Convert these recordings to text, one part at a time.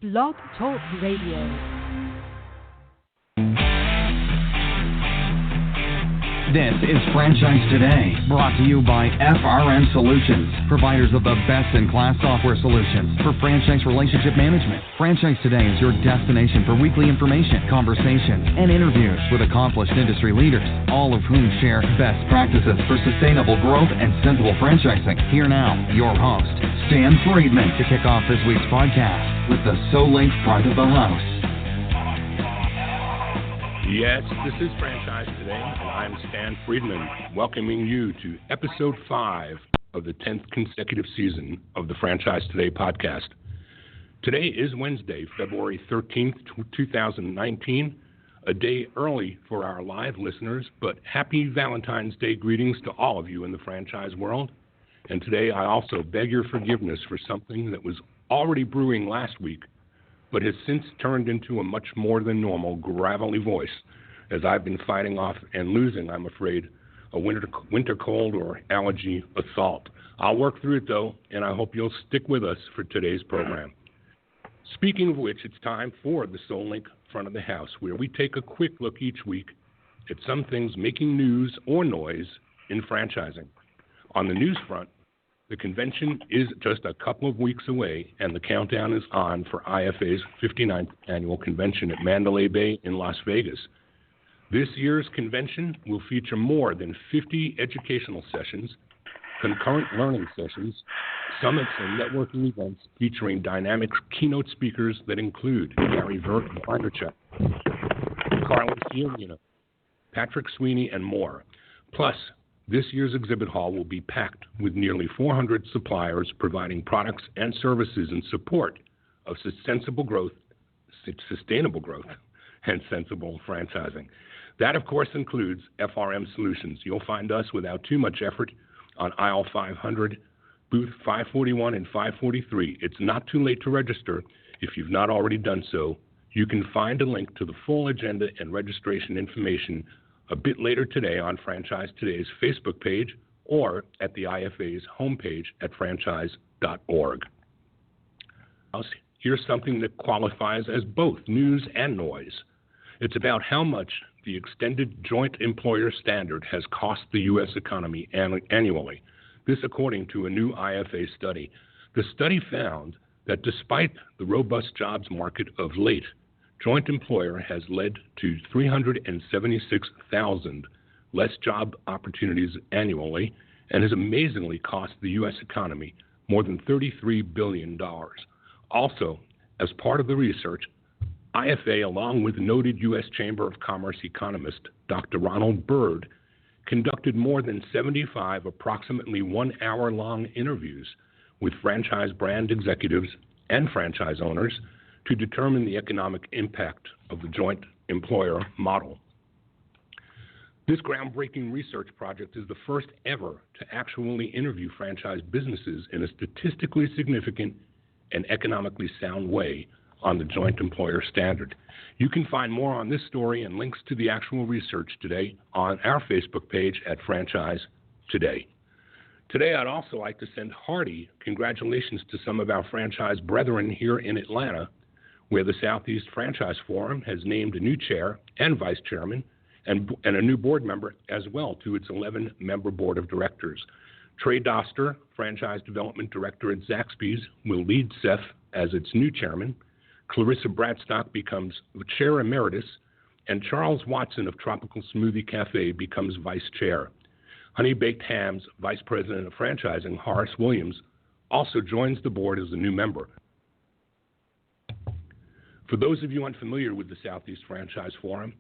Blog Talk Radio. This is Franchise Today, brought to you by FRM Solutions, providers of the best-in-class software solutions for franchise relationship management. Franchise Today is your destination for weekly information, conversations, and interviews with accomplished industry leaders, all of whom share best practices for sustainable growth and sensible franchising. Here now, your host, Stan Friedman, to kick off this week's podcast with the SoLink front of the house. Yes, this is Franchise Today, and I'm Stan Friedman, welcoming you to Episode 5 of the 10th consecutive season of the Franchise Today podcast. Today is Wednesday, February 13th, 2019, a day early for our live listeners, but happy Valentine's Day greetings to all of you in the franchise world. And today I also beg your forgiveness for something that was already brewing last week, but has since turned into a much more than normal gravelly voice, as I've been fighting off and losing, I'm afraid, a winter cold or allergy assault. I'll work through it, though, and I hope you'll stick with us for today's program. Speaking of which, it's time for the SoLink Front of the House, where we take a quick look each week at some things making news or noise in franchising. On the news front, the convention is just a couple of weeks away, and the countdown is on for IFA's 59th annual convention at Mandalay Bay in Las Vegas. This year's convention will feature more than 50 educational sessions, concurrent learning sessions, summits, and networking events featuring dynamic keynote speakers that include Gary Vaynerchuk, Carlos Fiorina, Patrick Sweeney, and more. Plus, this year's exhibit hall will be packed with nearly 400 suppliers providing products and services in support of sustainable growth, and sensible franchising. That, of course, includes FRM Solutions. You'll find us without too much effort on aisle 500, booth 541 and 543. It's not too late to register if you've not already done so. You can find a link to the full agenda and registration information a bit later today on Franchise Today's Facebook page or at the IFA's homepage at franchise.org. Here's something that qualifies as both news and noise. It's about how much the extended joint employer standard has cost the U.S. economy annually. This according to a new IFA study. The study found that despite the robust jobs market of late, joint employer has led to 376,000 less job opportunities annually and has amazingly cost the U.S. economy more than $33 billion. Also, as part of the research, IFA, along with noted U.S. Chamber of Commerce economist Dr. Ronald Bird, conducted more than 75 approximately 1 hour-long interviews with franchise brand executives and franchise owners to determine the economic impact of the joint employer model. This groundbreaking research project is the first ever to actually interview franchise businesses in a statistically significant and economically sound way on the joint employer standard. You can find more on this story and links to the actual research today on our Facebook page at Franchise Today. Today, I'd also like to send hearty congratulations to some of our franchise brethren here in Atlanta, where the Southeast Franchise Forum has named a new chair and vice chairman and a new board member as well to its 11-member board of directors. Trey Doster, Franchise Development Director at Zaxby's, will lead CEF as its new chairman. Clarissa Bradstock becomes chair emeritus, and Charles Watson of Tropical Smoothie Cafe becomes vice chair. Honey Baked Ham's vice president of franchising, Horace Williams, also joins the board as a new member. For those of you unfamiliar with the Southeast Franchise Forum,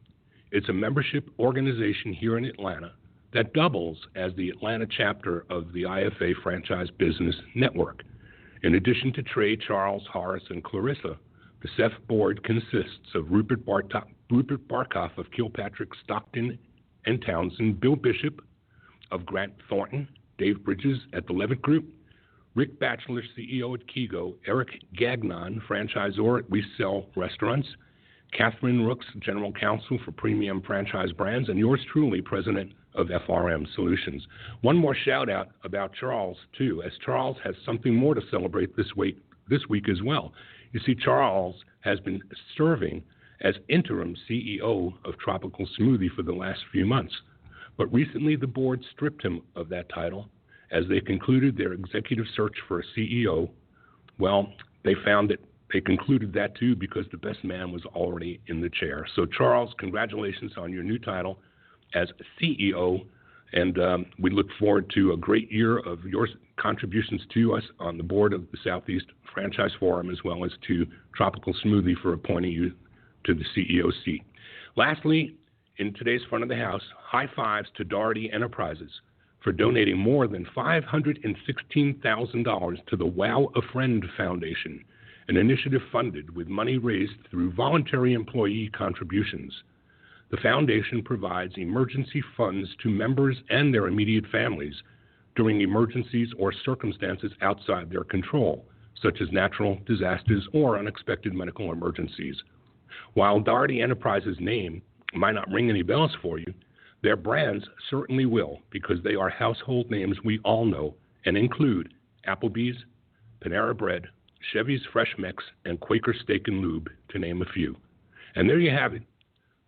it's a membership organization here in Atlanta that doubles as the Atlanta chapter of the IFA Franchise Business Network. In addition to Trey, Charles, Horace, and Clarissa, the CEF board consists of Rupert Barkoff of Kilpatrick, Stockton, and Townsend, Bill Bishop of Grant Thornton, Dave Bridges at the Levitt Group, Rick Batchelor, CEO at Kigo, Eric Gagnon, franchisor at We Sell Restaurants, Catherine Rooks, General Counsel for Premium Franchise Brands, and yours truly, President of FRM Solutions. One more shout out about Charles, too, as Charles has something more to celebrate this week this week as well. You see, Charles has been serving as interim CEO of Tropical Smoothie for the last few months. But recently the board stripped him of that title as they concluded their executive search for a CEO. Well, they found that they concluded that too because the best man was already in the chair. So Charles, congratulations on your new title as CEO, and we look forward to a great year of your contributions to us on the board of the Southeast Franchise Forum, as well as to Tropical Smoothie for appointing you to the CEO seat. Lastly, in today's front of the house, high fives to Doherty Enterprises for donating more than $516,000 to the Wow a Friend Foundation, an initiative funded with money raised through voluntary employee contributions. The foundation provides emergency funds to members and their immediate families during emergencies or circumstances outside their control, such as natural disasters or unexpected medical emergencies. While Doherty Enterprises' name might not ring any bells for you, their brands certainly will, because they are household names we all know and include Applebee's, Panera Bread, Chevy's Fresh Mix, and Quaker Steak and Lube, to name a few. And there you have it,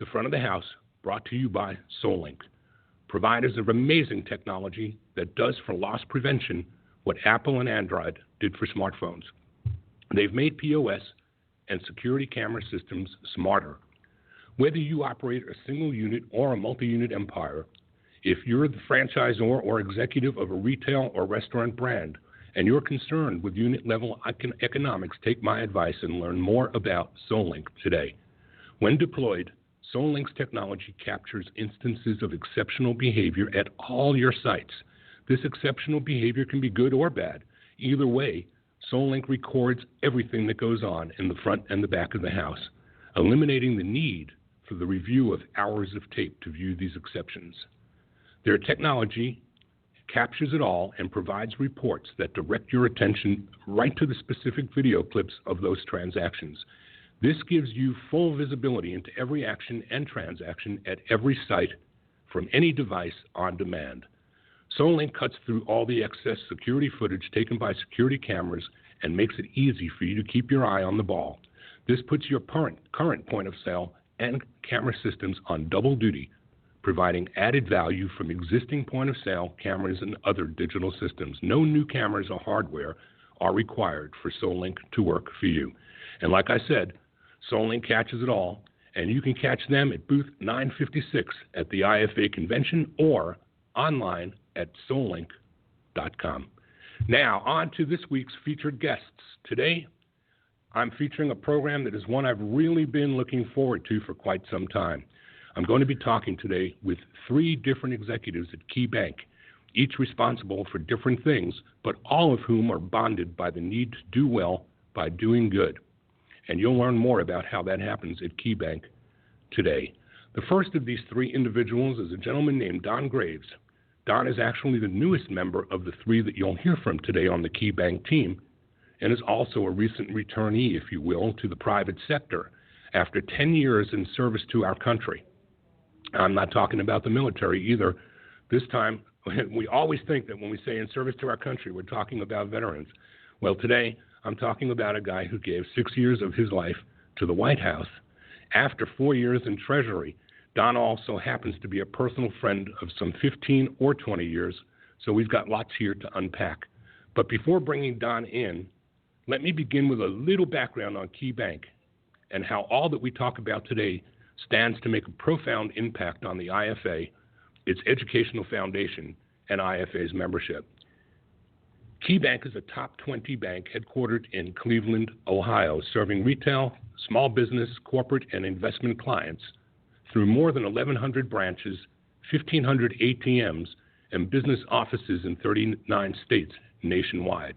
the front of the house, brought to you by SoulLink, providers of amazing technology that does for loss prevention what Apple and Android did for smartphones. They've made POS and security camera systems smarter. Whether you operate a single unit or a multi-unit empire, if you're the franchisor or executive of a retail or restaurant brand and you're concerned with unit-level economics, take my advice and learn more about SoulLink today. When deployed, SoulLink's technology captures instances of exceptional behavior at all your sites. This exceptional behavior can be good or bad. Either way, SoulLink records everything that goes on in the front and the back of the house, eliminating the need for the review of hours of tape to view these exceptions. Their technology captures it all and provides reports that direct your attention right to the specific video clips of those transactions. This gives you full visibility into every action and transaction at every site from any device on demand. SoulLink cuts through all the excess security footage taken by security cameras and makes it easy for you to keep your eye on the ball. This puts your current point of sale and camera systems on double duty, providing added value from existing point of sale cameras and other digital systems. No new cameras or hardware are required for SoulLink to work for you. And like I said, SoulLink catches it all, and you can catch them at booth 956 at the IFA convention or online at soullink.com. Now, on to this week's featured guests. Today, I'm featuring a program that is one I've really been looking forward to for quite some time. I'm going to be talking today with 3 different executives at Key Bank, each responsible for different things, but all of whom are bonded by the need to do well by doing good. And you'll learn more about how that happens at Key Bank today. The first of these 3 individuals is a gentleman named Don Graves. Don is actually the newest member of the 3 that you'll hear from today on the Key Bank team, and is also a recent returnee, if you will, to the private sector after 10 years in service to our country. I'm not talking about the military either. This time, we always think that when we say in service to our country, we're talking about veterans. Well, today, I'm talking about a guy who gave 6 years of his life to the White House. After 4 years in Treasury, Don also happens to be a personal friend of some 15 or 20 years, so we've got lots here to unpack. But before bringing Don in, let me begin with a little background on Key Bank and how all that we talk about today stands to make a profound impact on the IFA, its educational foundation, and IFA's membership. Key Bank is a top 20 bank headquartered in Cleveland, Ohio, serving retail, small business, corporate, and investment clients through more than 1,100 branches, 1,500 ATMs, and business offices in 39 states nationwide.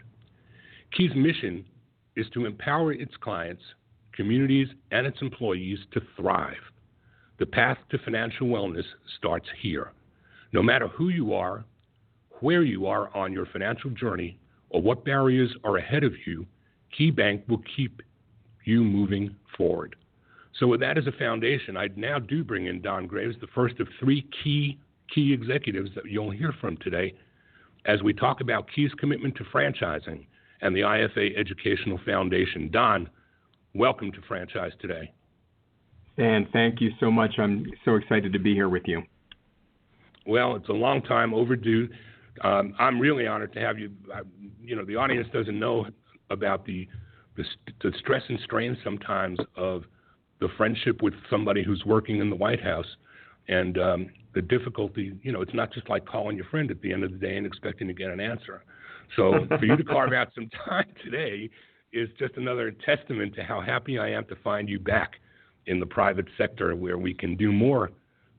Key's mission is to empower its clients, communities, and its employees to thrive. The path to financial wellness starts here. No matter who you are, where you are on your financial journey, or what barriers are ahead of you, Key Bank will keep you moving forward. So with that as a foundation, I now do bring in Don Graves, the first of 3 key executives that you'll hear from today as we talk about Key's commitment to franchising and the IFA Educational Foundation. Don, welcome to Franchise Today. Dan, thank you so much. I'm so excited to be here with you. Well, it's a long time overdue. I'm really honored to have you. The audience doesn't know about the stress and strain sometimes of the friendship with somebody who's working in the White House, and the difficulty. It's not just like calling your friend at the end of the day and expecting to get an answer. So for you to carve out some time today is just another testament to how happy I am to find you back in the private sector, where we can do more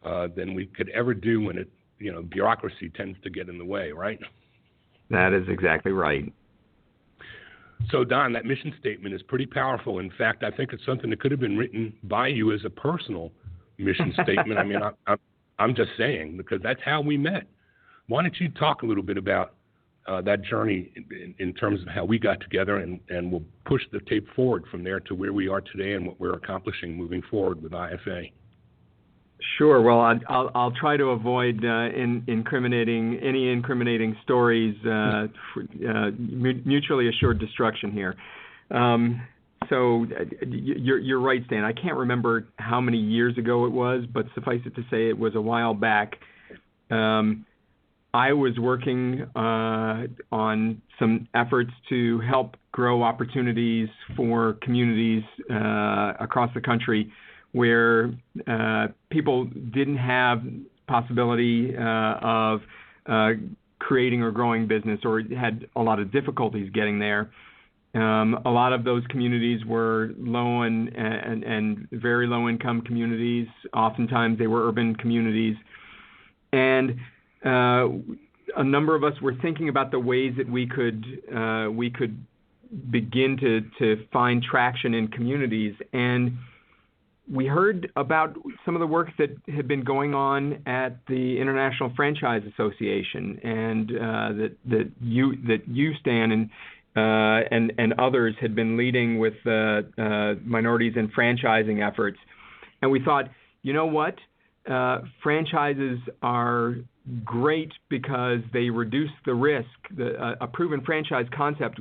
than we could ever do when bureaucracy tends to get in the way, right? That is exactly right. So, Don, that mission statement is pretty powerful. In fact, I think it's something that could have been written by you as a personal mission statement. I mean, I'm just saying, because that's how we met. Why don't you talk a little bit about that journey in terms of how we got together, and we'll push the tape forward from there to where we are today and what we're accomplishing moving forward with IFA. Sure. Well, I'll try to avoid any incriminating stories, mutually assured destruction here. So you're right, Stan. I can't remember how many years ago it was, but suffice it to say it was a while back. I was working on some efforts to help grow opportunities for communities across the country where people didn't have possibility of creating or growing business, or had a lot of difficulties getting there. A lot of those communities were low and very low income communities. Oftentimes they were urban communities. And a number of us were thinking about the ways that we could begin to find traction in communities. And we heard about some of the work that had been going on at the International Franchise Association, and that you, Stan, and others had been leading with minorities in franchising efforts. And we thought, you know what? Franchises are great because they reduce the risk. A proven franchise concept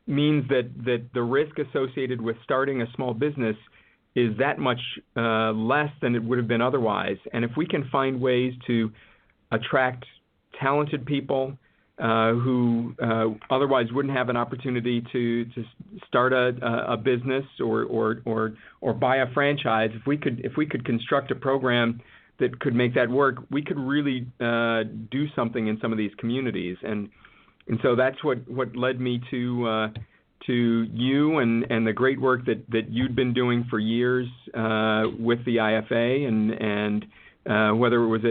means that the risk associated with starting a small business is that much less than it would have been otherwise. And if we can find ways to attract talented people who otherwise wouldn't have an opportunity to start a business or buy a franchise, if we could construct a program that could make that work, we could really do something in some of these communities. And so that's what led me to you and the great work that you'd been doing for years with the IFA, and whether it was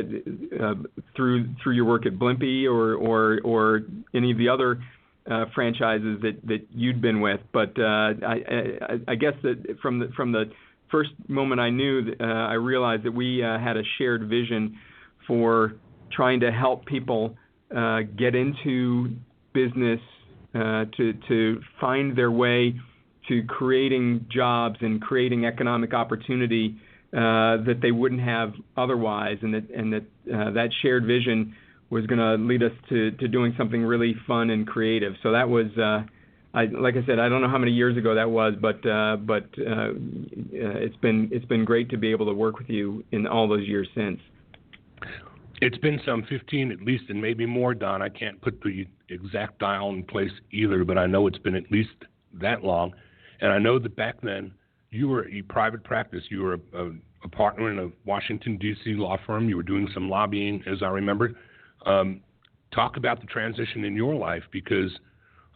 through your work at Blimpie or any of the other franchises that you'd been with. But I guess that from the first moment I knew, I realized that we had a shared vision for trying to help people get into business, to find their way to creating jobs and creating economic opportunity that they wouldn't have otherwise, and that shared vision was going to lead us to doing something really fun and creative. So that was, like I said, I don't know how many years ago that was, but it's been great to be able to work with you in all those years since. It's been some 15 at least, and maybe more, Don. I can't put the exact dial in place either, but I know it's been at least that long. And I know that back then you were a private practice. You were a partner in a Washington, D.C. law firm. You were doing some lobbying, as I remember. Talk about the transition in your life, because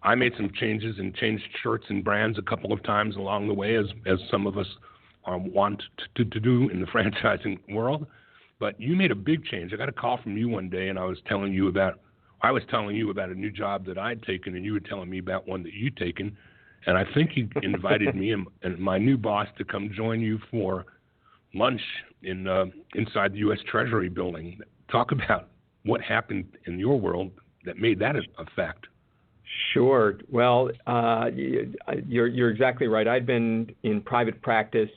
I made some changes and changed shirts and brands a couple of times along the way, as some of us want to do in the franchising world. But you made a big change. I got a call from you one day, and I was telling you about a new job that I'd taken, and you were telling me about one that you'd taken. And I think you invited me and my new boss to come join you for lunch inside the U.S. Treasury building. Talk about what happened in your world that made that a fact. Sure. Well, you're exactly right. I'd been in private practice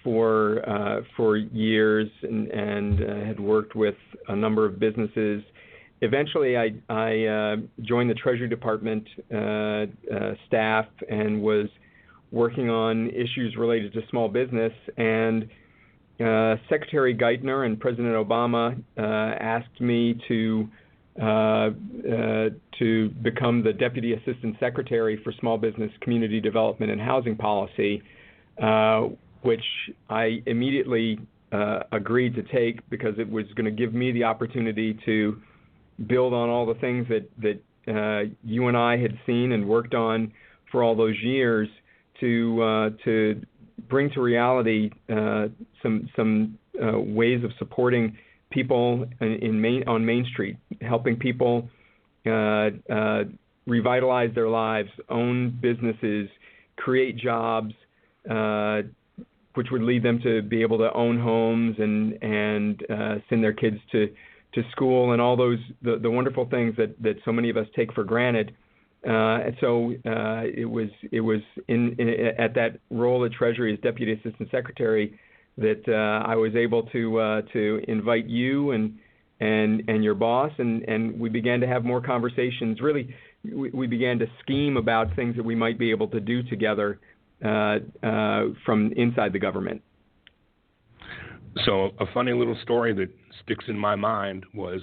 for years and had worked with a number of businesses. eventually I joined the Treasury Department staff and was working on issues related to small business. And Secretary Geithner and President Obama asked me to become the Deputy Assistant Secretary for Small Business, Community Development, and Housing Policy, which I immediately agreed to take because it was going to give me the opportunity to build on all the things that you and I had seen and worked on for all those years to bring to reality some ways of supporting people on Main Street, helping people revitalize their lives, own businesses, create jobs, which would lead them to be able to own homes and send their kids to school and all those the wonderful things that so many of us take for granted. And so it was at that role at Treasury as Deputy Assistant Secretary that I was able to invite you and your boss, and we began to have more conversations. Really, we began to scheme about things that we might be able to do together from inside the government. So a funny little story that sticks in my mind was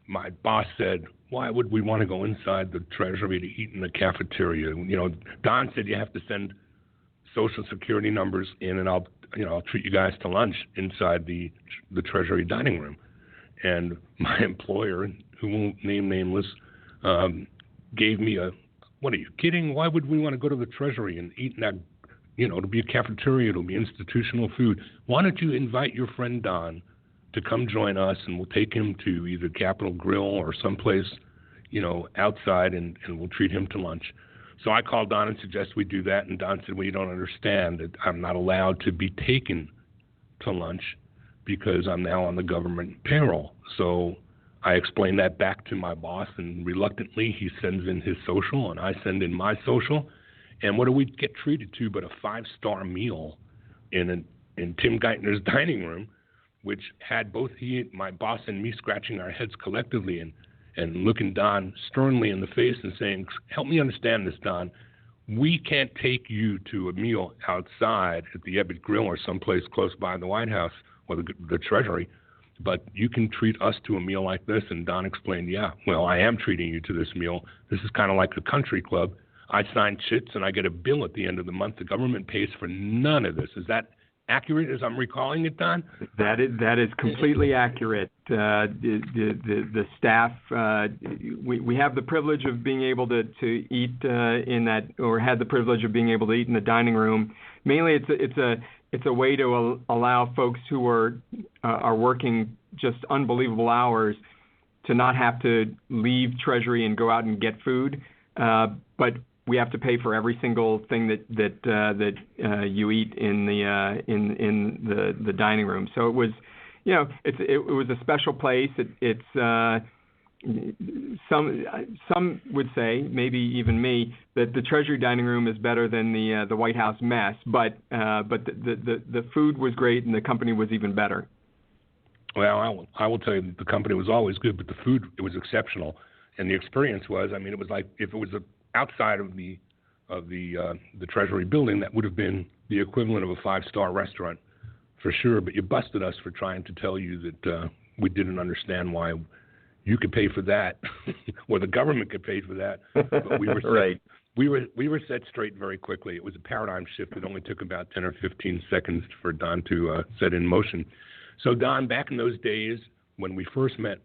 my boss said, "Why would we want to go inside the Treasury to eat in the cafeteria? You know, Don said you have to send Social Security numbers in, and I'll treat you guys to lunch inside the Treasury dining room." And my employer, who won't name nameless, gave me a, "What are you kidding? Why would we want to go to the Treasury and eat in that? It'll be a cafeteria, it'll be institutional food. Why don't you invite your friend Don to come join us, and we'll take him to either Capitol Grill or someplace, outside, and we'll treat him to lunch." So I called Don and suggested we do that, and Don said, "Well, you don't understand that I'm not allowed to be taken to lunch because I'm now on the government payroll." So I explained that back to my boss, and reluctantly he sends in his social, and I send in my social. And what do we get treated to but a 5-star meal in Tim Geithner's dining room, which had both my boss and me scratching our heads collectively and looking Don sternly in the face and saying, "Help me understand this, Don. We can't take you to a meal outside at the Ebbett Grill or someplace close by the White House or the Treasury, but you can treat us to a meal like this." And Don explained, "Yeah, well, I am treating you to this meal. This is kind of like a country club. I sign chits and I get a bill at the end of the month. The government pays for none of this." Is that accurate as I'm recalling it, Don? That is completely accurate. The staff, we have the privilege of being able to eat in that, or had the privilege of being able to eat in the dining room. Mainly, it's a way to allow folks who are working just unbelievable hours to not have to leave Treasury and go out and get food, but we have to pay for every single thing that you eat in the dining room. So it was, it was a special place. It's some would say, maybe even me, that the Treasury dining room is better than the White House mess. But the food was great and the company was even better. Well, I will tell you that the company was always good, but the food, it was exceptional, and the experience was, it was like if it was outside of the Treasury building, that would have been the equivalent of a 5-star restaurant for sure. But you busted us for trying to tell you that we didn't understand why you could pay for that, or the government could pay for that. But we were right. We were set straight very quickly. It was a paradigm shift. It only took about 10 or 15 seconds for Don to set in motion. So Don, back in those days when we first met,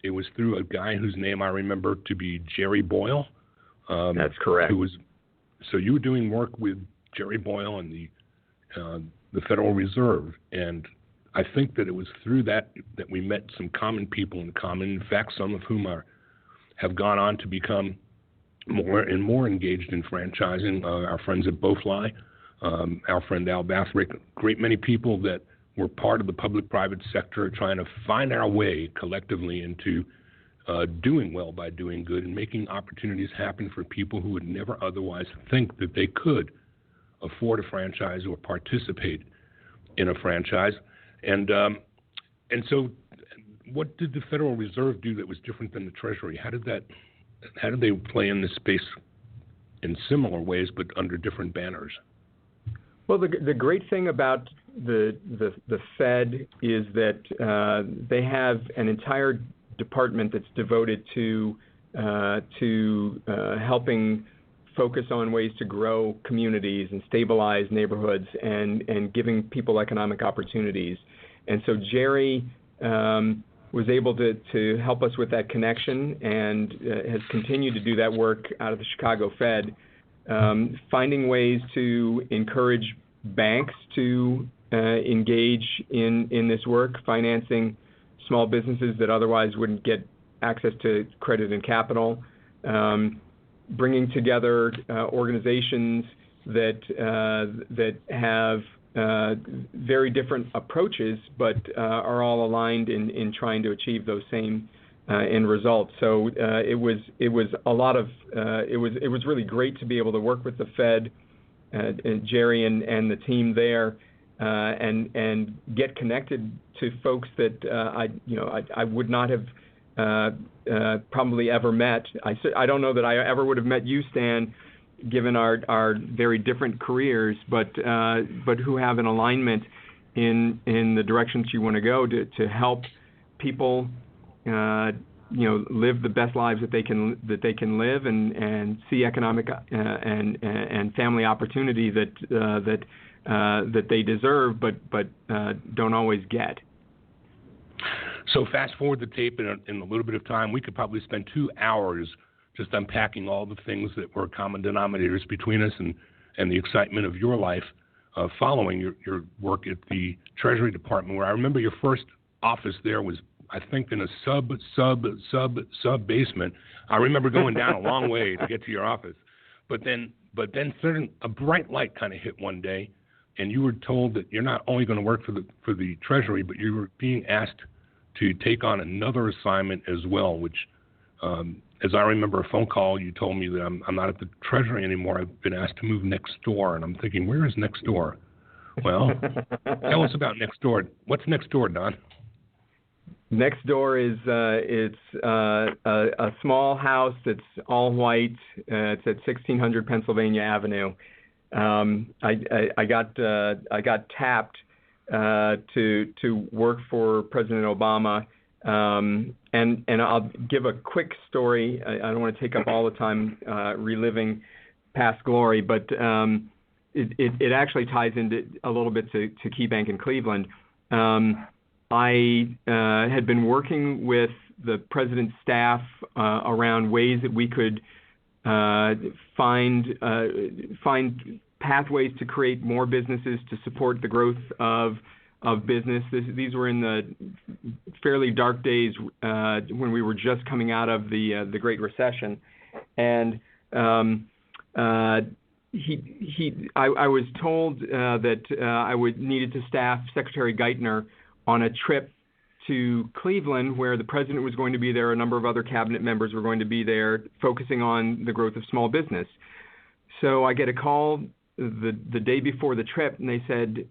it was through a guy whose name I remember to be Jerry Boyle. That's correct. So you were doing work with Jerry Boyle and the Federal Reserve, and I think that it was through that we met some common people in common. In fact, some of whom have gone on to become more and more engaged in franchising. Our friends at Bowfly, our friend Al Bathrick, a great many people that were part of the public-private sector trying to find our way collectively into doing well by doing good and making opportunities happen for people who would never otherwise think that they could afford a franchise or participate in a franchise. And so what did the Federal Reserve do that was different than the Treasury? How did they play in this space in similar ways but under different banners? Well, the great thing about the Fed is that they have an entire department that's devoted to helping focus on ways to grow communities and stabilize neighborhoods and giving people economic opportunities. And so Jerry was able to help us with that connection and has continued to do that work out of the Chicago Fed, finding ways to encourage banks to engage in this work, financing small businesses that otherwise wouldn't get access to credit and capital, bringing together organizations that have very different approaches, but are all aligned in trying to achieve those same end results. So it was a lot of it was really great to be able to work with the Fed, and Jerry and the team there, and get connected to folks that I would not have probably ever met. I don't know that I ever would have met you, Stan, given our very different careers, but who have an alignment in the directions you want to go to help people live the best lives that they can live and see economic and family opportunity that they deserve but don't always get. So fast forward the tape in a little bit of time. We could probably spend 2 hours just unpacking all the things that were common denominators between us and the excitement of your life following your work at the Treasury Department, where I remember your first office there was, I think, in a sub basement. I remember going down a long way to get to your office. But then suddenly a bright light kind of hit one day, and you were told that you're not only going to work for the Treasury, but you were being asked to take on another assignment as well, which, as I remember a phone call, you told me that I'm not at the Treasury anymore. I've been asked to move next door, and I'm thinking, where is next door? Well, tell us about next door. What's next door, Don? Next door is it's a small house that's all white. It's at 1600 Pennsylvania Avenue. I got tapped to work for President Obama, and I'll give a quick story. I don't want to take up all the time reliving past glory, but it actually ties into a little bit to KeyBank in Cleveland. I had been working with the president's staff around ways that we could find pathways to create more businesses to support the growth of business. These were in the fairly dark days when we were just coming out of the Great Recession, and I was told that I needed to staff Secretary Geithner on a trip to Cleveland, where the president was going to be there. A number of other cabinet members were going to be there, focusing on the growth of small business. So I get a call the day before the trip, and they said,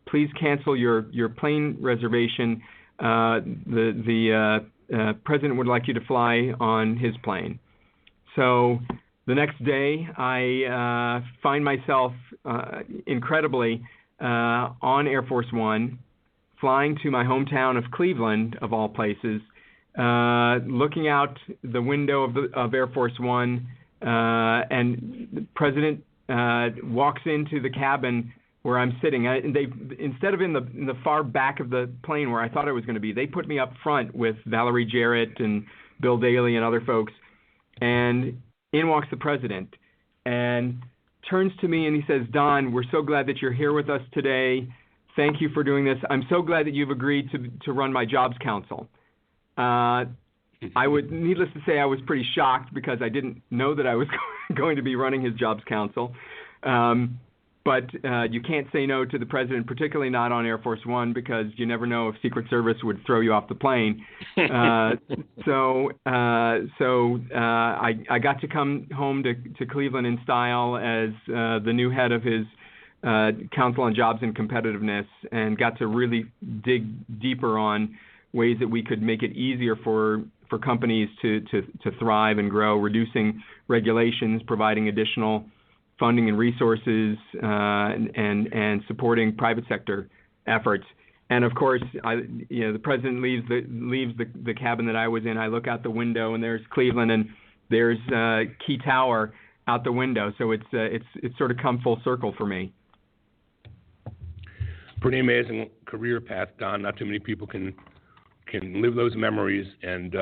please cancel your plane reservation. The president would like you to fly on his plane. So the next day, I find myself incredibly on Air Force One, flying to my hometown of Cleveland, of all places, looking out the window of Air Force One, and the president walks into the cabin where I'm sitting. And they, instead of in the far back of the plane where I thought I was going to be, they put me up front with Valerie Jarrett and Bill Daley and other folks. And in walks the president and turns to me and he says, "Don, we're so glad that you're here with us today. Thank you for doing this. I'm so glad that you've agreed to run my jobs council." Needless to say, I was pretty shocked because I didn't know that I was going to be running his jobs council. But you can't say no to the president, particularly not on Air Force One, because you never know if Secret Service would throw you off the plane. So I got to come home to Cleveland in style as the new head of his Council on Jobs and Competitiveness, and got to really dig deeper on ways that we could make it easier for companies to thrive and grow, reducing regulations, providing additional funding and resources, and supporting private sector efforts. And of course, the president leaves the cabin that I was in. I look out the window, and there's Cleveland, and there's Key Tower out the window. So it's sort of come full circle for me. Pretty amazing career path, Don. Not too many people can live those memories and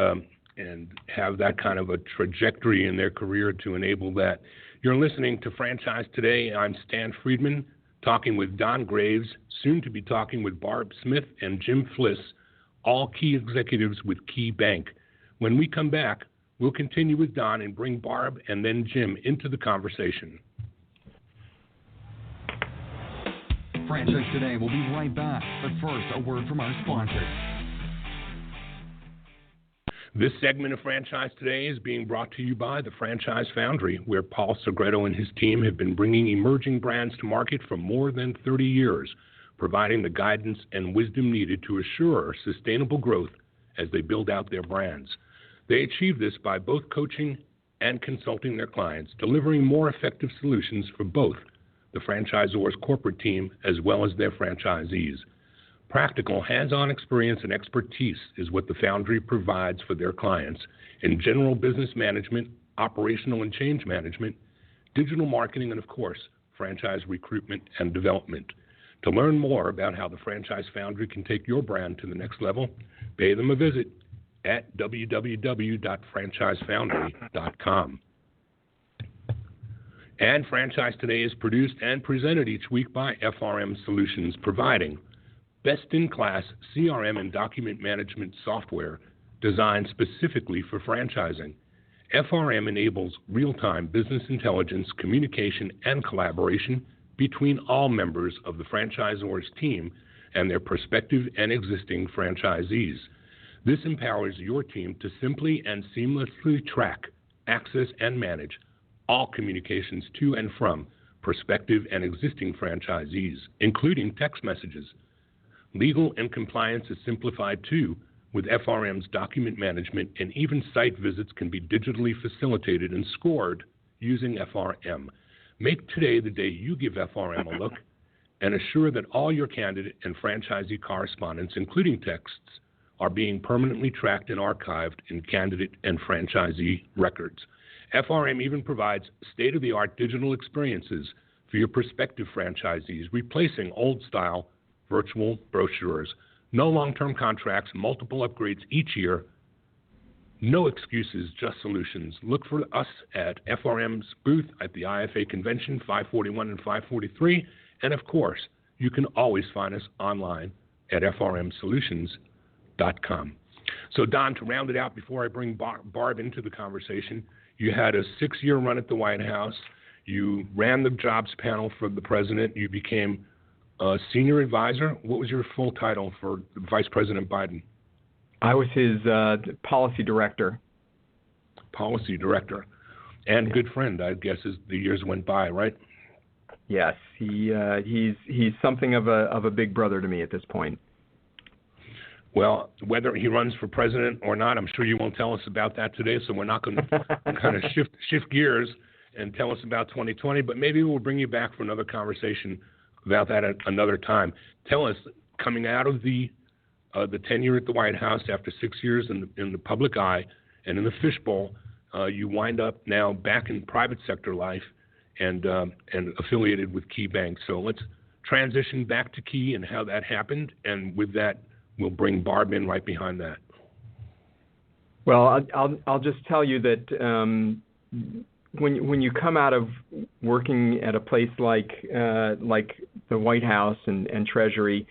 have that kind of a trajectory in their career to enable that. You're listening to Franchise Today. I'm Stan Friedman, talking with Don Graves, soon to be talking with Barb Smith and Jim Fliss, all key executives with Key Bank. When we come back, we'll continue with Don and bring Barb and then Jim into the conversation. Franchise Today will be right back, but first, a word from our sponsors. This segment of Franchise Today is being brought to you by the Franchise Foundry, where Paul Segreto and his team have been bringing emerging brands to market for more than 30 years, providing the guidance and wisdom needed to assure sustainable growth as they build out their brands. They achieve this by both coaching and consulting their clients, delivering more effective solutions for both the franchisor's corporate team as well as their franchisees. Practical, hands-on experience and expertise is what the Foundry provides for their clients in general business management, operational and change management, digital marketing, and, of course, franchise recruitment and development. To learn more about how the Franchise Foundry can take your brand to the next level, pay them a visit at www.franchisefoundry.com. And Franchise Today is produced and presented each week by FRM Solutions, providing best-in-class CRM and document management software designed specifically for franchising. FRM enables real-time business intelligence, communication, and collaboration between all members of the franchisor's team and their prospective and existing franchisees. This empowers your team to simply and seamlessly track, access, and manage all communications to and from prospective and existing franchisees, including text messages. Legal and compliance is simplified too, with FRM's document management, and even site visits can be digitally facilitated and scored using FRM. Make today the day you give FRM a look and assure that all your candidate and franchisee correspondence, including texts, are being permanently tracked and archived in candidate and franchisee records. FRM even provides state-of-the-art digital experiences for your prospective franchisees, replacing old-style virtual brochures. No long-term contracts, multiple upgrades each year. No excuses, just solutions. Look for us at FRM's booth at the IFA Convention, 541 and 543. And, of course, you can always find us online at frmsolutions.com. So, Don, to round it out before I bring Barb into the conversation, you had a 6-year run at the White House. You ran the jobs panel for the president. You became a senior advisor. What was your full title for Vice President Biden? I was his policy director. Policy director. And good friend, I guess, as the years went by, right? Yes. He's something of a big brother to me at this point. Well, whether he runs for president or not, I'm sure you won't tell us about that today, so we're not going to kind of shift gears and tell us about 2020, but maybe we'll bring you back for another conversation about that at another time. Tell us, coming out of the tenure at the White House after 6 years in the public eye and in the fishbowl, you wind up now back in private sector life and affiliated with Key Bank. So let's transition back to Key and how that happened, and with that, we'll bring Barb in right behind that. Well, I'll just tell you that when you come out of working at a place like the White House and Treasury,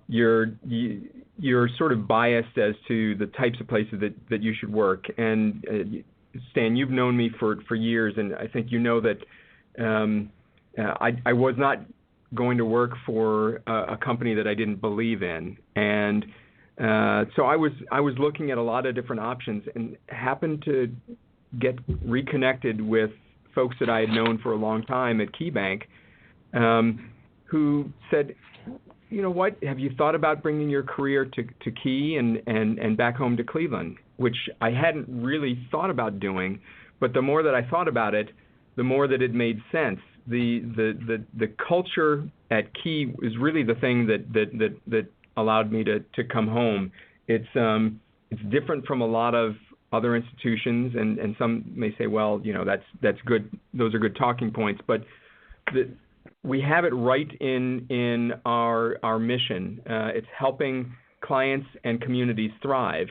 you're sort of biased as to the types of places that you should work. And Stan, you've known me for years, and I think you know that I was not going to work for a company that I didn't believe in, and so I was looking at a lot of different options, and happened to get reconnected with folks that I had known for a long time at Key Bank, who said, you know what, have you thought about bringing your career to Key and back home to Cleveland, which I hadn't really thought about doing, but the more that I thought about it, the more that it made sense. The culture at Key is really the thing that allowed me to come home. It's different from a lot of other institutions, and some may say, well, you know, that's good. Those are good talking points, but we have it right in our mission. It's helping clients and communities thrive.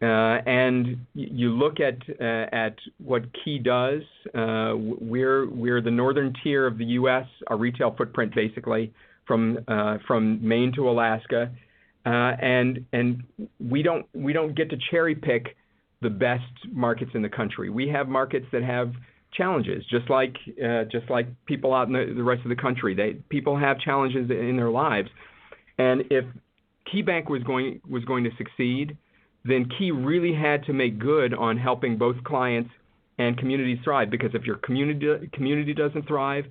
And you look at what Key does. We're the northern tier of the U.S. Our retail footprint, basically, from Maine to Alaska, and we don't get to cherry pick the best markets in the country. We have markets that have challenges, just like people out in the rest of the country. People have challenges in their lives, and if Key Bank was going to succeed, then Key really had to make good on helping both clients and communities thrive. Because if your community doesn't thrive,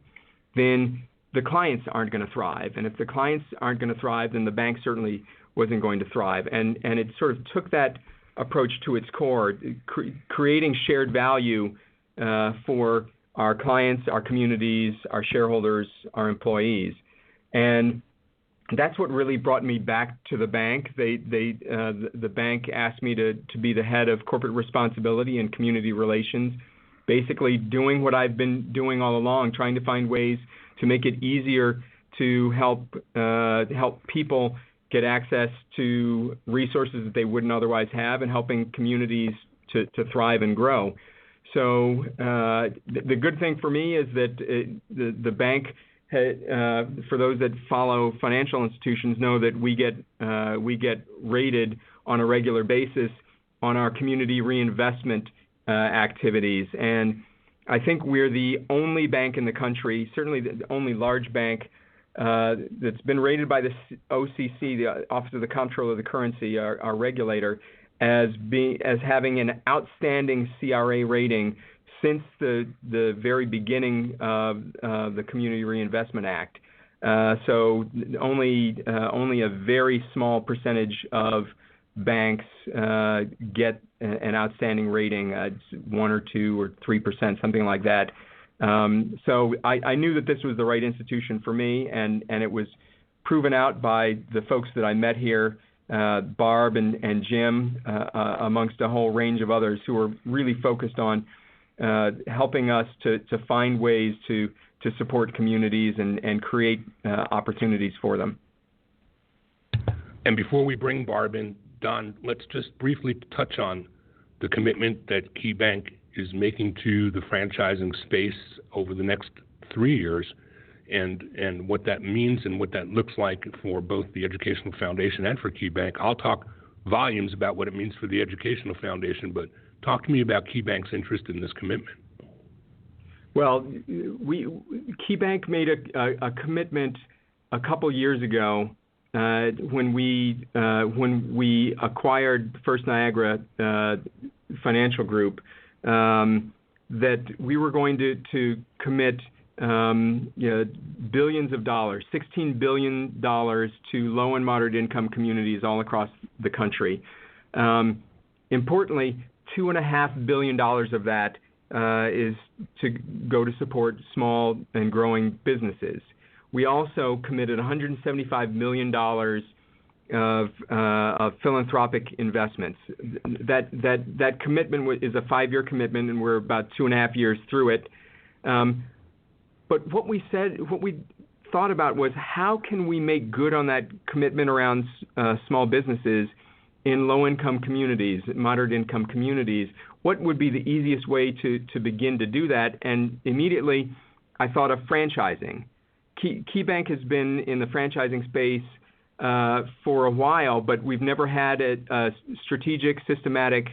then the clients aren't going to thrive, and if the clients aren't going to thrive, then the bank certainly wasn't going to thrive. And it sort of took that approach to its core, creating shared value for our clients, our communities, our shareholders, our employees. And that's what really brought me back to the bank. The bank asked me to be the head of corporate responsibility and community relations, basically doing what I've been doing all along, trying to find ways to make it easier to help people get access to resources that they wouldn't otherwise have, and helping communities to thrive and grow. So the good thing for me is that the bank, for those that follow financial institutions, know that we get rated on a regular basis on our community reinvestment activities. And I think we're the only bank in the country, certainly the only large bank, that's been rated by the OCC, the Office of the Comptroller of the Currency, our regulator, as having an outstanding CRA rating since the very beginning of the Community Reinvestment Act. So only a very small percentage of banks get an outstanding rating. It's 1 or 2 or 3%, something like that. So I knew that this was the right institution for me, and it was proven out by the folks that I met here, Barb and Jim, amongst a whole range of others who are really focused on helping us to find ways to support communities and create opportunities for them. And before we bring Barb in, Don, let's just briefly touch on the commitment that Key Bank is making to the franchising space over the next 3 years, and what that means and what that looks like for both the Educational Foundation and for Key Bank. I'll talk volumes about what it means for the Educational Foundation, but talk to me about Key Bank's interest in this commitment. Well, Key Bank made a commitment a couple years ago when we acquired First Niagara Financial Group, that we were going to commit billions of dollars, $16 billion to low and moderate income communities all across the country. Importantly, $2.5 billion of that is to go to support small and growing businesses. We also committed $175 million of philanthropic investments. That commitment is a 5-year commitment, and we're about 2.5 years through it. But what we thought about was, how can we make good on that commitment around small businesses in low-income communities, moderate-income communities? What would be the easiest way to begin to do that? And immediately, I thought of franchising. Key Bank has been in the franchising space for a while, but we've never had a strategic, systematic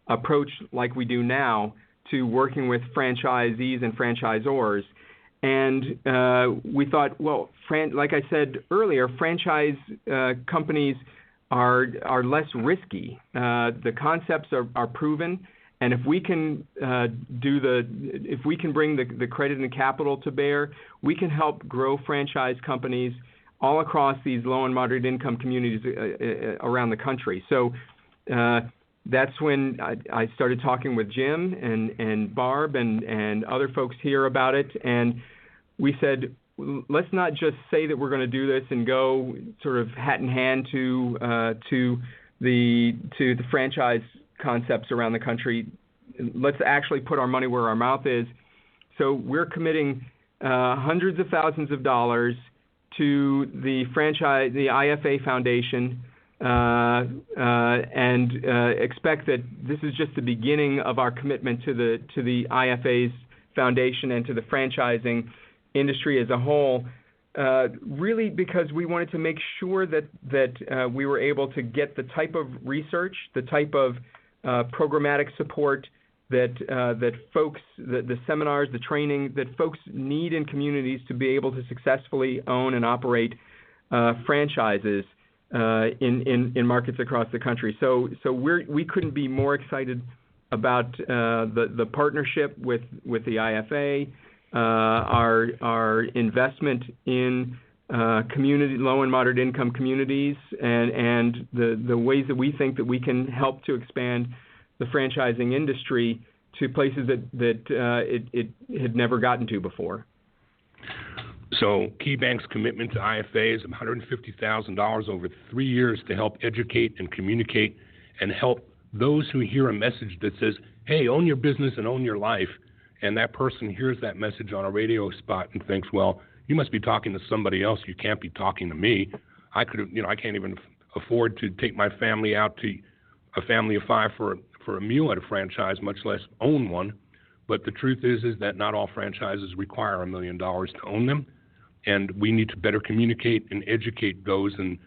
approach like we do now to working with franchisees and franchisors. And we thought, well, like I said earlier, franchise companies are less risky. The concepts are proven, and if we can bring the credit and capital to bear, we can help grow franchise companies all across these low and moderate income communities around the country. So that's when I started talking with Jim and Barb and other folks here about it. And we said, let's not just say that we're going to do this and go sort of hat in hand to the franchise concepts around the country. Let's actually put our money where our mouth is. So we're committing hundreds of thousands of dollars to the IFA Foundation, and expect that this is just the beginning of our commitment to the IFA's foundation and to the franchising industry as a whole. Really, because we wanted to make sure that we were able to get the type of research, the type of programmatic support that folks, the seminars, the training that folks need in communities to be able to successfully own and operate franchises in markets across the country. So we couldn't be more excited about the partnership with the IFA, our investment in community, low and moderate income communities, and the ways that we think that we can help to expand the franchising industry to places that it had never gotten to before. So KeyBank's commitment to IFA is $150,000 over 3 years to help educate and communicate and help those who hear a message that says, hey, own your business and own your life, and that person hears that message on a radio spot and thinks, well, you must be talking to somebody else. You can't be talking to me. I can't even afford to take my family out to a family of five for a meal at a franchise, much less own one. But the truth is that not all franchises require $1 million to own them, and we need to better communicate and educate those in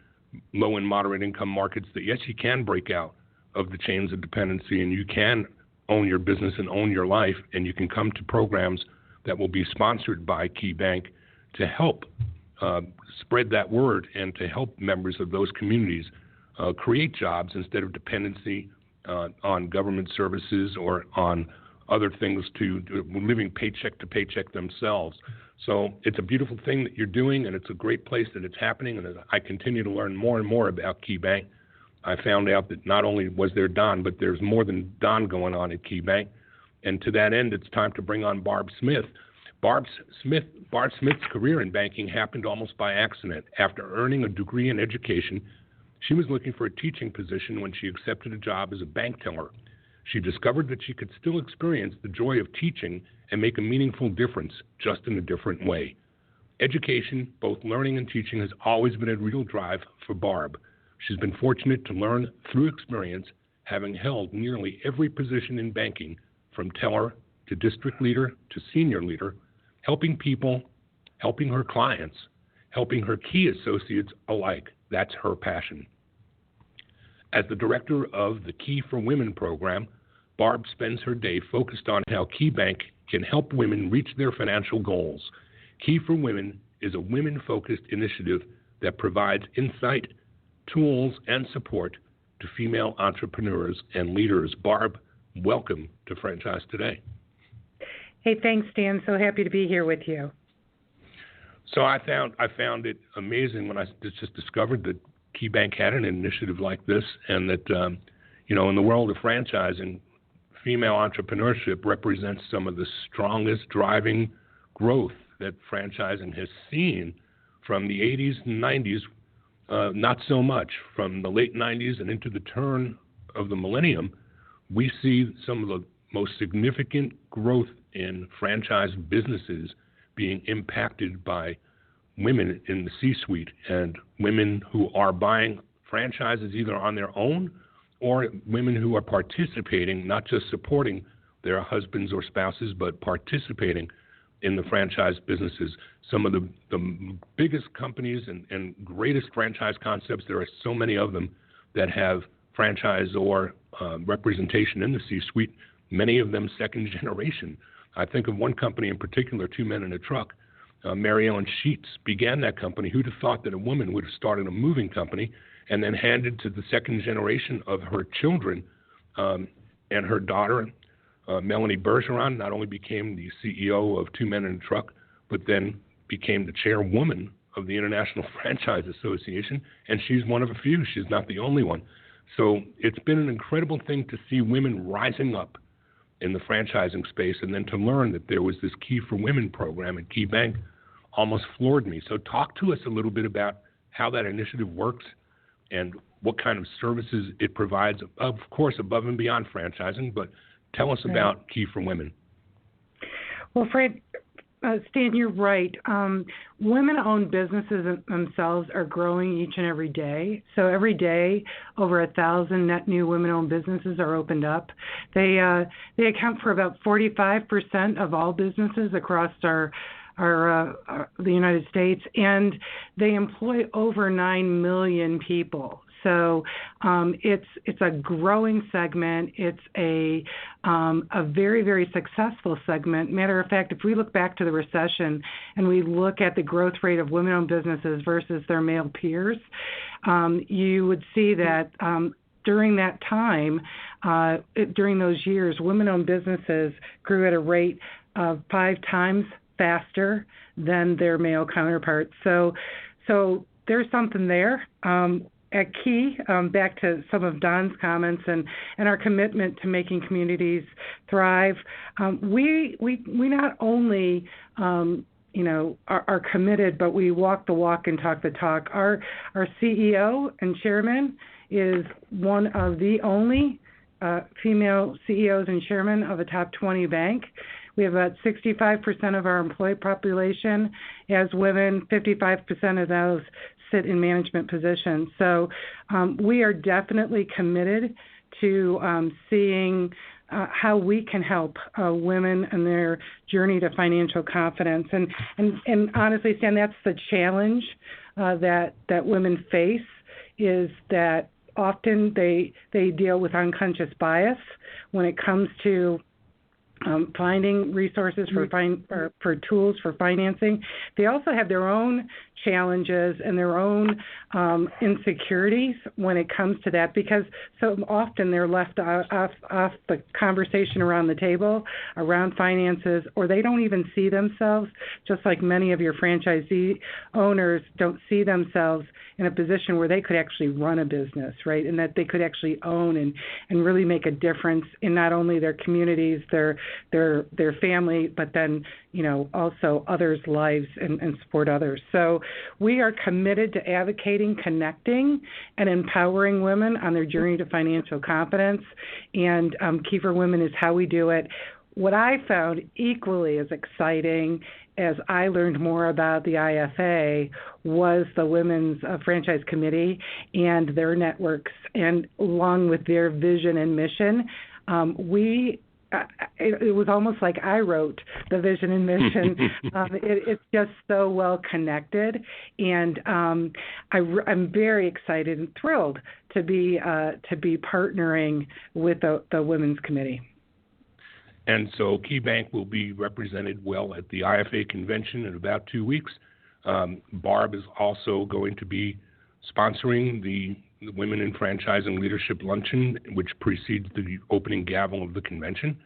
low and moderate income markets that, yes, you can break out of the chains of dependency and you can own your business and own your life, and you can come to programs that will be sponsored by KeyBank to help spread that word and to help members of those communities create jobs instead of dependency on government services or on other things to living paycheck to paycheck themselves. So it's a beautiful thing that you're doing, and it's a great place that it's happening. And as I continue to learn more and more about KeyBank, I found out that not only was there Don, but there's more than Don going on at KeyBank. And to that end, it's time to bring on Barb Smith. Barb Smith's career in banking happened almost by accident. After earning a degree in education, she was looking for a teaching position when she accepted a job as a bank teller. She discovered that she could still experience the joy of teaching and make a meaningful difference, just in a different way. Education, both learning and teaching, has always been a real drive for Barb. She's been fortunate to learn through experience, having held nearly every position in banking, from teller to district leader to senior leader, helping people, helping her clients, helping her key associates alike. That's her passion. As the director of the Key for Women program, Barb spends her day focused on how KeyBank can help women reach their financial goals. Key for Women is a women-focused initiative that provides insight, tools, and support to female entrepreneurs and leaders. Barb, welcome to Franchise Today. Hey, thanks, Dan. So happy to be here with you. So I found it amazing when I just discovered that KeyBank had an initiative like this, and that in the world of franchising, female entrepreneurship represents some of the strongest driving growth that franchising has seen from the 80s and 90s. Not so much from the late 90s and into the turn of the millennium. We see some of the most significant growth in franchise businesses being impacted by women in the C-suite and women who are buying franchises either on their own or women who are participating, not just supporting their husbands or spouses, but participating in the franchise businesses. Some of the biggest companies and greatest franchise concepts, there are so many of them that have franchise or representation in the C-suite, many of them second generation. I think of one company in particular, Two Men in a Truck. Mary Ellen Sheets began that company. Who'd have thought that a woman would have started a moving company and then handed to the second generation of her children, and her daughter, Melanie Bergeron, not only became the CEO of Two Men in a Truck, but then became the chairwoman of the International Franchise Association, and she's one of a few. She's not the only one. So it's been an incredible thing to see women rising up in the franchising space, and then to learn that there was this Key for Women program at Key Bank almost floored me. So talk to us a little bit about how that initiative works and what kind of services it provides, of course, above and beyond franchising, but tell us about Key for Women. Well, Fred, Stan, you're right. Women-owned businesses themselves are growing each and every day. So every day, over 1,000 net new women-owned businesses are opened up. They account for about 45% of all businesses across the United States, and they employ over 9 million people. So it's a growing segment. It's a very, very successful segment. Matter of fact, if we look back to the recession and we look at the growth rate of women-owned businesses versus their male peers, you would see that during that time, during those years, women-owned businesses grew at a rate of 5 times faster than their male counterparts. So there's something there. At Key, back to some of Don's comments and our commitment to making communities thrive, we not only are committed, but we walk the walk and talk the talk. Our CEO and chairman is one of the only female CEOs and chairman of a top 20 bank. We have about 65% of our employee population as women, 55% of those sit in management positions. So we are definitely committed to seeing how we can help women in their journey to financial confidence. And honestly, Stan, that's the challenge that women face, is that often they deal with unconscious bias when it comes to finding resources for tools for financing. They also have their own challenges and their own insecurities when it comes to that, because so often they're left off the conversation around the table around finances, or they don't even see themselves, just like many of your franchisee owners don't see themselves in a position where they could actually run a business, right? And that they could actually own and really make a difference in not only their communities, their family, but then, also others' lives and support others. So we are committed to advocating, connecting, and empowering women on their journey to financial confidence. And Key for Women is how we do it. What I found equally as exciting as I learned more about the IFA was the Women's Franchise Committee and their networks, and along with their vision and mission, it was almost like I wrote the vision and mission. It's just so well connected, and I'm very excited and thrilled to be partnering with the Women's Committee. And so Key Bank will be represented well at the IFA convention in about 2 weeks. Barb is also going to be sponsoring the Women in Franchising Leadership Luncheon, which precedes the opening gavel of the convention.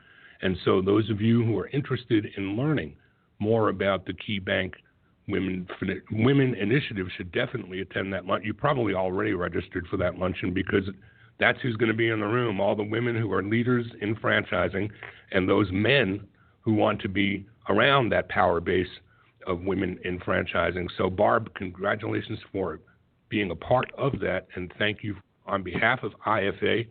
And so those of you who are interested in learning more about the Key Bank Women Initiative should definitely attend that lunch. You probably already registered for that luncheon, because that's who's going to be in the room, all the women who are leaders in franchising and those men who want to be around that power base of women in franchising. So, Barb, congratulations for being a part of that, and thank you on behalf of IFA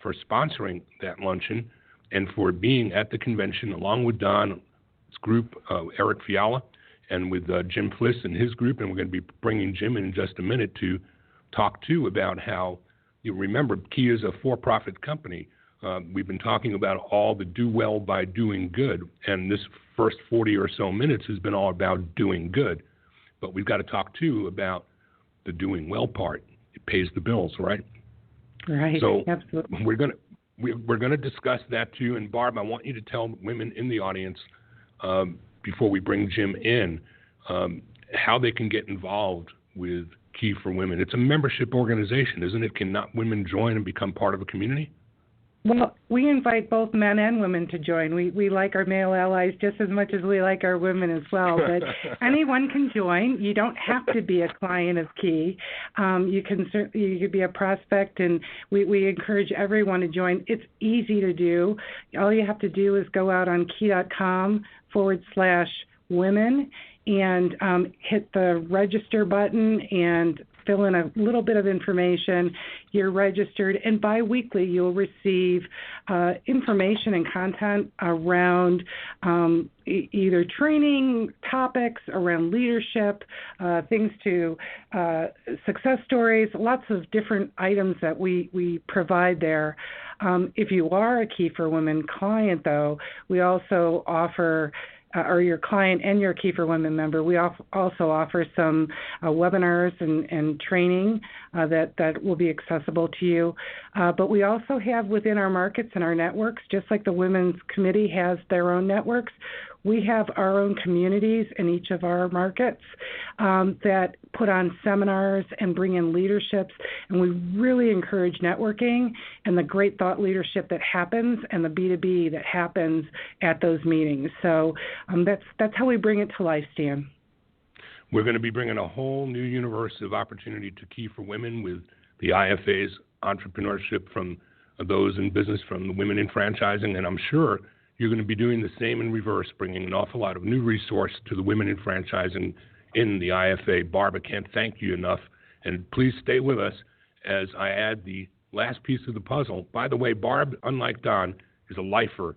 for sponsoring that luncheon and for being at the convention along with Don's group, Eric Fiala, and with Jim Fliss and his group. And we're going to be bringing Jim in just a minute to talk, too, about how, you remember, Key is a for-profit company. We've been talking about all the do well by doing good, and this first 40 or so minutes has been all about doing good. But we've got to talk, too, about the doing well part. It pays the bills, right? Right, so absolutely. We're going to discuss that, too. And, Barb, I want you to tell women in the audience, before we bring Jim in, how they can get involved with Key for Women. It's a membership organization, isn't it? Can not women join and become part of a community? Well, we invite both men and women to join. We like our male allies just as much as we like our women as well. But anyone can join. You don't have to be a client of Key. You could be a prospect, and we encourage everyone to join. It's easy to do. All you have to do is go out on key.com/women and hit the register button and fill in a little bit of information. You're registered, and biweekly you'll receive information and content around either training topics, around leadership, things to success stories, lots of different items that we provide there. If you are a Key for Women client, though, we also offer or your client and your Key for Women member, we also offer some webinars and training that will be accessible to you. But we also have within our markets and our networks, just like the Women's Committee has their own networks, we have our own communities in each of our markets that put on seminars and bring in leaderships, and we really encourage networking and the great thought leadership that happens and the B2B that happens at those meetings. So that's how we bring it to life, Stan. We're going to be bringing a whole new universe of opportunity to Key for Women with the IFA's entrepreneurship from those in business, from the women in franchising, and I'm sure you're going to be doing the same in reverse, bringing an awful lot of new resource to the women in franchising in the IFA. Barb, I can't thank you enough, and please stay with us as I add the last piece of the puzzle. By the way, Barb, unlike Don, is a lifer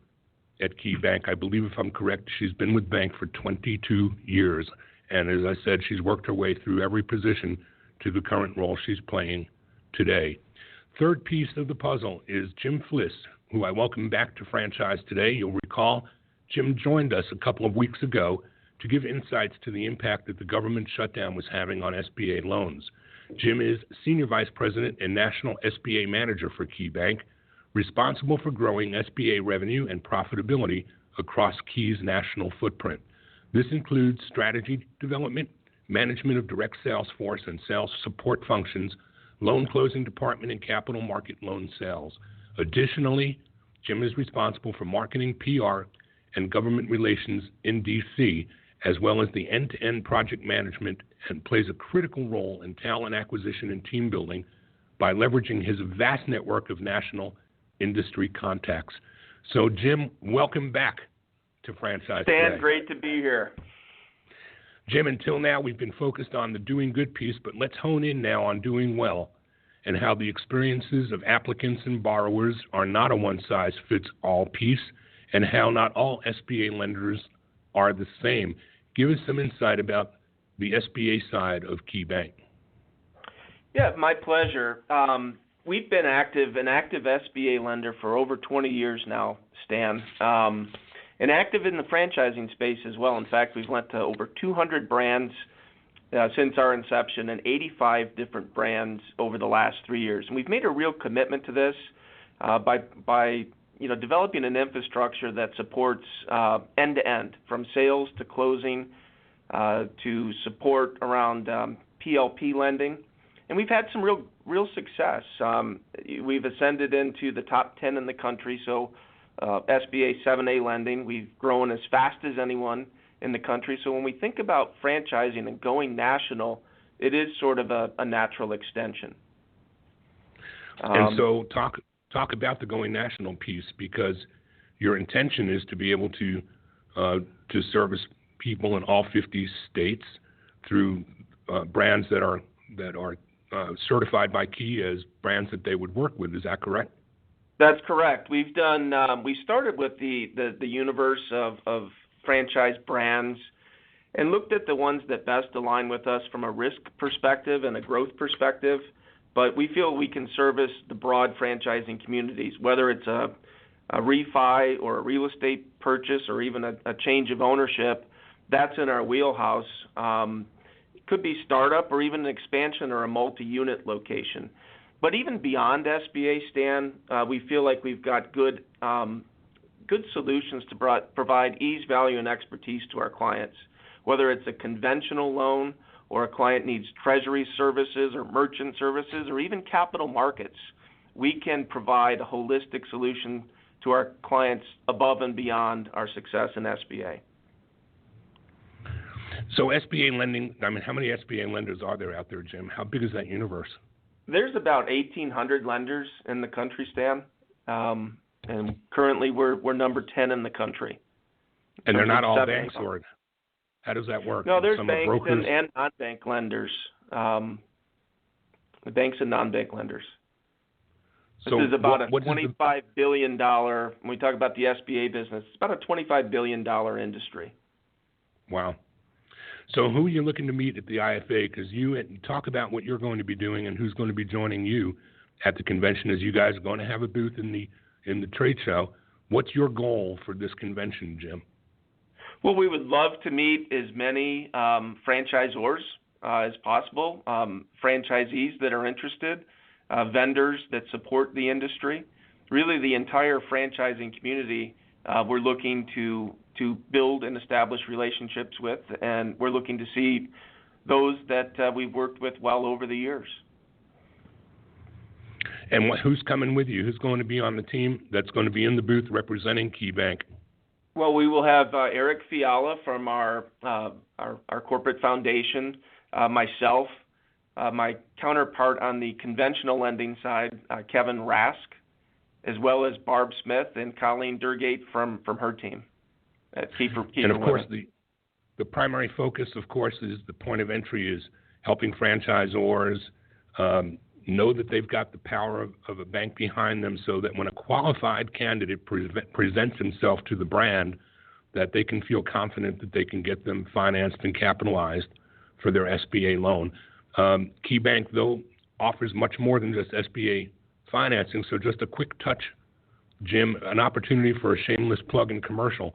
at Key Bank. I believe, if I'm correct, she's been with Bank for 22 years, and as I said, she's worked her way through every position to the current role she's playing today. Third piece of the puzzle is Jim Fliss, who I welcome back to Franchise Today. You'll recall Jim joined us a couple of weeks ago to give insights to the impact that the government shutdown was having on SBA loans. Jim is Senior Vice President and National SBA Manager for Key Bank, responsible for growing SBA revenue and profitability across Key's national footprint. This includes strategy development, management of direct sales force and sales support functions, loan closing department, and capital market loan sales. Additionally, Jim is responsible for marketing, PR, and government relations in D.C., as well as the end-to-end project management, and plays a critical role in talent acquisition and team building by leveraging his vast network of national industry contacts. So, Jim, welcome back to Franchise Today. Stan, great to be here. Jim, until now we've been focused on the doing good piece, but let's hone in now on doing well, and how the experiences of applicants and borrowers are not a one-size-fits-all piece, and how not all SBA lenders are the same. Give us some insight about the SBA side of Key Bank. Yeah, my pleasure. We've been an active SBA lender for over 20 years now, Stan, and active in the franchising space as well. In fact, we've lent to over 200 brands since our inception, and 85 different brands over the last 3 years. And we've made a real commitment to this by developing an infrastructure that supports end-to-end, from sales to closing to support around PLP lending. And we've had some real success. We've ascended into the top 10 in the country, so SBA 7A lending, we've grown as fast as anyone in the country. So when we think about franchising and going national, it is sort of a natural extension. And so talk about the going national piece, because your intention is to be able to service people in all 50 states through brands that are certified by Key as brands that they would work with. Is that correct? That's correct. We've done. We started with the universe of franchise brands and looked at the ones that best align with us from a risk perspective and a growth perspective. But we feel we can service the broad franchising communities, whether it's a refi or a real estate purchase or even a change of ownership. That's in our wheelhouse. It could be startup or even an expansion or a multi-unit location. But even beyond SBA, Stan, we feel like we've got good solutions to provide ease, value, and expertise to our clients, whether it's a conventional loan or a client needs treasury services or merchant services or even capital markets. we can provide a holistic solution to our clients above and beyond our success in SBA. So SBA lending, I mean, how many SBA lenders are there out there, Jim? How big is that universe? There's about 1,800 lenders in the country, Stan, and currently we're number 10 in the country. And they're not all banks, or how does that work? No, there's Some banks brokers? and non-bank lenders. The banks and non-bank lenders. This is about a $25 billion, when we talk about the SBA business, it's about a $25 billion industry. Wow. So who are you looking to meet at the IFA? Because you talk about what you're going to be doing and who's going to be joining you at the convention, as you guys are going to have a booth in the trade show. What's your goal for this convention, Jim? Well, we would love to meet as many franchisors as possible, franchisees that are interested, vendors that support the industry. Really, the entire franchising community we're looking to build and establish relationships with, and we're looking to see those that we've worked with well over the years. And who's coming with you? Who's going to be on the team that's going to be in the booth representing KeyBank? Well, we will have Eric Fiala from our corporate foundation, myself, my counterpart on the conventional lending side, Kevin Rask, as well as Barb Smith and Colleen Durgate from her team at Kiefer. And of course, the primary focus, of course, is the point of entry is helping franchisors know that they've got the power of a bank behind them, so that when a qualified candidate presents himself to the brand, that they can feel confident that they can get them financed and capitalized for their SBA loan. KeyBank, though, offers much more than just SBA financing. So just a quick touch, Jim, an opportunity for a shameless plug and commercial.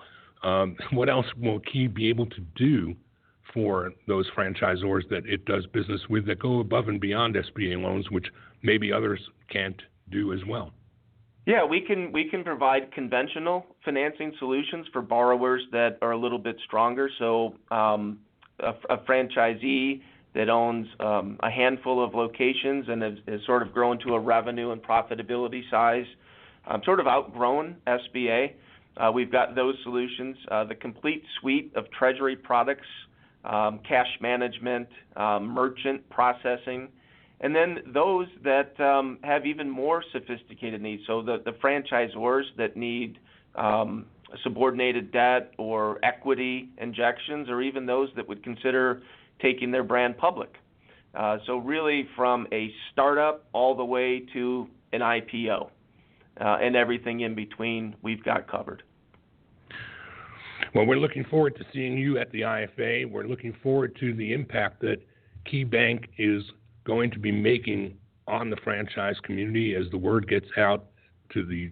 What else will Key be able to do for those franchisors that it does business with that go above and beyond SBA loans, which maybe others can't do as well? Yeah, we can provide conventional financing solutions for borrowers that are a little bit stronger. So a franchisee that owns a handful of locations and has sort of grown to a revenue and profitability size, sort of outgrown SBA. We've got those solutions, the complete suite of treasury products, cash management, merchant processing, and then those that have even more sophisticated needs. So the franchisors that need subordinated debt or equity injections, or even those that would consider taking their brand public. So really from a startup all the way to an IPO and everything in between, we've got covered. Well, we're looking forward to seeing you at the IFA. We're looking forward to the impact that KeyBank is going to be making on the franchise community as the word gets out, to the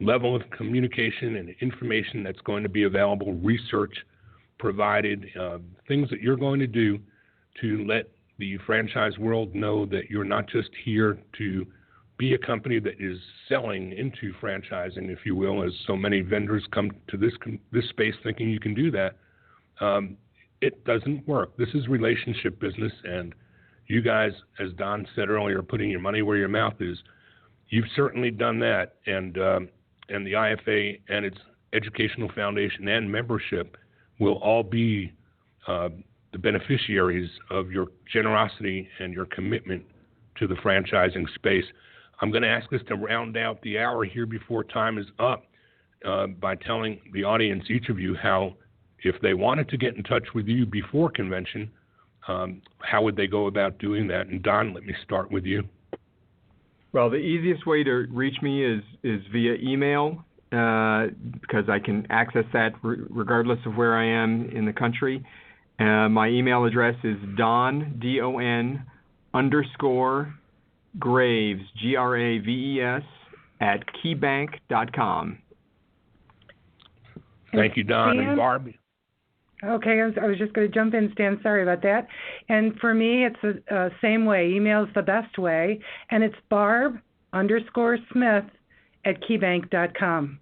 level of communication and information that's going to be available, research provided, things that you're going to do to let the franchise world know that you're not just here to be a company that is selling into franchising, if you will, as so many vendors come to this space thinking you can do that. It doesn't work. This is relationship business, and you guys, as Don said earlier, putting your money where your mouth is. You've certainly done that, and the IFA and its Educational Foundation and membership will all be the beneficiaries of your generosity and your commitment to the franchising space. I'm going to ask us to round out the hour here before time is up by telling the audience, each of you, how, if they wanted to get in touch with you before convention, how would they go about doing that? And Don, let me start with you. Well, the easiest way to reach me is via email, because I can access that regardless of where I am in the country. My email address is Don, D-O-N, _Graves, Graves, at keybank.com. Thank you, Don. Stan? And Barb? Okay, I was just going to jump in, Stan. Sorry about that. And for me, it's the same way. Email is the best way. And it's Barb _Smith at keybank.com.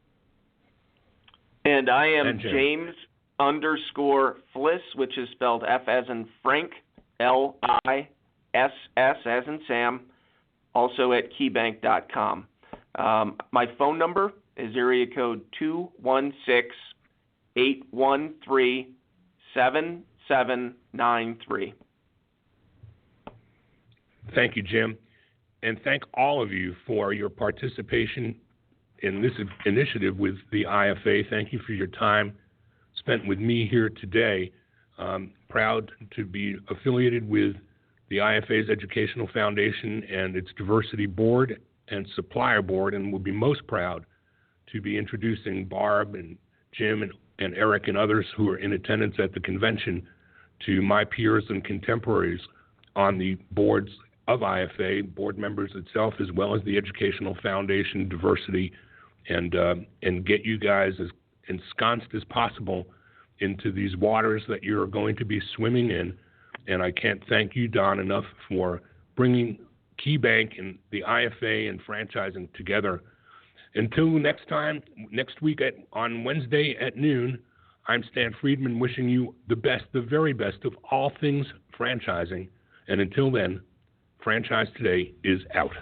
And I am James _Fliss, which is spelled F as in Frank, L-I-S-S as in Sam, also at keybank.com. My phone number is area code 216-813-7793. Thank you, Jim. And thank all of you for your participation in this initiative with the IFA. Thank you for your time spent with me here today. Proud to be affiliated with the IFA's Educational Foundation and its Diversity Board and Supplier Board, and will be most proud to be introducing Barb and Jim and Eric and others who are in attendance at the convention to my peers and contemporaries on the boards of IFA, board members itself, as well as the Educational Foundation, Diversity, and get you guys as ensconced as possible into these waters that you're going to be swimming in. And I can't thank you, Don, enough for bringing KeyBank and the IFA and franchising together. Until next time, next week on Wednesday at noon, I'm Stan Friedman wishing you the best, the very best of all things franchising. And until then, Franchise Today is out.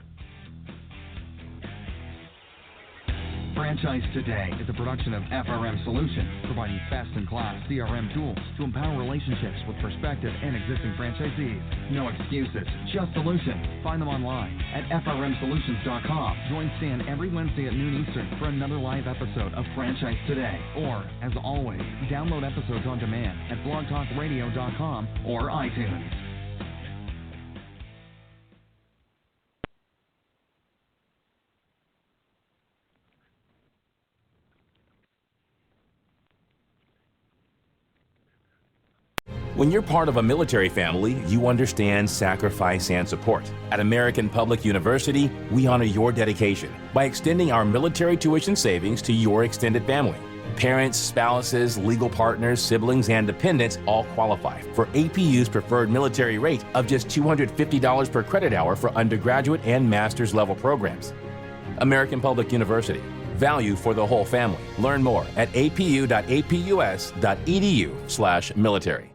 Franchise Today is a production of FRM Solutions, providing best-in-class CRM tools to empower relationships with prospective and existing franchisees. No excuses, just solutions. Find them online at frmsolutions.com. Join Stan every Wednesday at noon Eastern for another live episode of Franchise Today. Or, as always, download episodes on demand at blogtalkradio.com or iTunes. When you're part of a military family, you understand sacrifice and support. At American Public University, we honor your dedication by extending our military tuition savings to your extended family. Parents, spouses, legal partners, siblings, and dependents all qualify for APU's preferred military rate of just $250 per credit hour for undergraduate and master's level programs. American Public University. Value for the whole family. Learn more at apu.apus.edu/military.